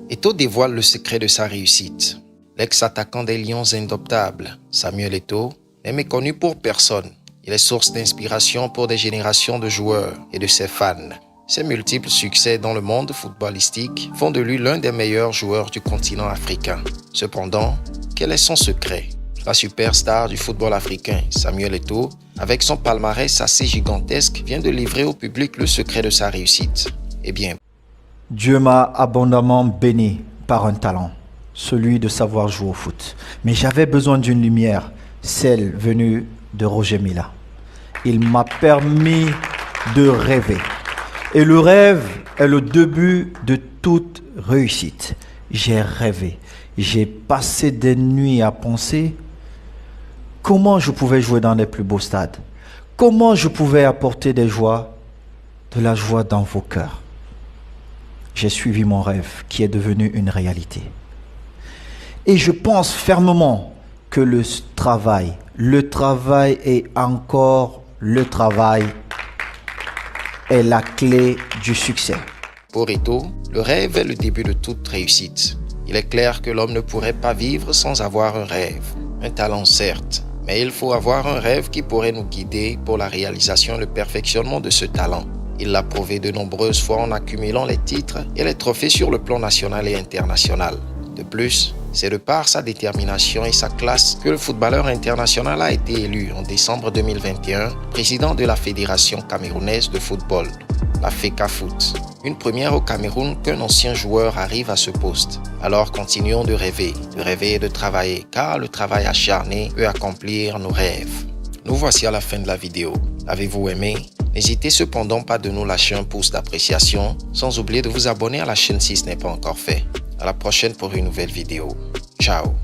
Eto'o dévoile le secret de sa réussite. L'ex-attaquant des Lions indoptables, Samuel Eto'o, n'est méconnu pour personne. Il est source d'inspiration pour des générations de joueurs et de ses fans. Ses multiples succès dans le monde footballistique font de lui l'un des meilleurs joueurs du continent africain. Cependant, quel est son secret? La superstar du football africain, Samuel Eto'o, avec son palmarès assez gigantesque, vient de livrer au public le secret de sa réussite. Eh bien, Dieu m'a abondamment béni par un talent, celui de savoir jouer au foot. Mais j'avais besoin d'une lumière, celle venue de Roger Mila. Il m'a permis de rêver. Et le rêve est le début de toute réussite. J'ai rêvé. J'ai passé des nuits à penser comment je pouvais jouer dans les plus beaux stades. Comment je pouvais apporter de la joie dans vos cœurs. J'ai suivi mon rêve qui est devenu une réalité. Et je pense fermement que le travail et encore le travail est la clé du succès. Pour Eto'o, le rêve est le début de toute réussite. Il est clair que l'homme ne pourrait pas vivre sans avoir un rêve. Un talent certes, mais il faut avoir un rêve qui pourrait nous guider pour la réalisation et le perfectionnement de ce talent. Il l'a prouvé de nombreuses fois en accumulant les titres et les trophées sur le plan national et international. De plus, c'est de par sa détermination et sa classe que le footballeur international a été élu en décembre 2021 président de la Fédération camerounaise de football, la FECAFOOT. Une première au Cameroun qu'un ancien joueur arrive à ce poste. Alors continuons de rêver et de travailler, car le travail acharné peut accomplir nos rêves. Nous voici à la fin de la vidéo. Avez-vous aimé? N'hésitez cependant pas de nous lâcher un pouce d'appréciation, sans oublier de vous abonner à la chaîne si ce n'est pas encore fait. À la prochaine pour une nouvelle vidéo. Ciao.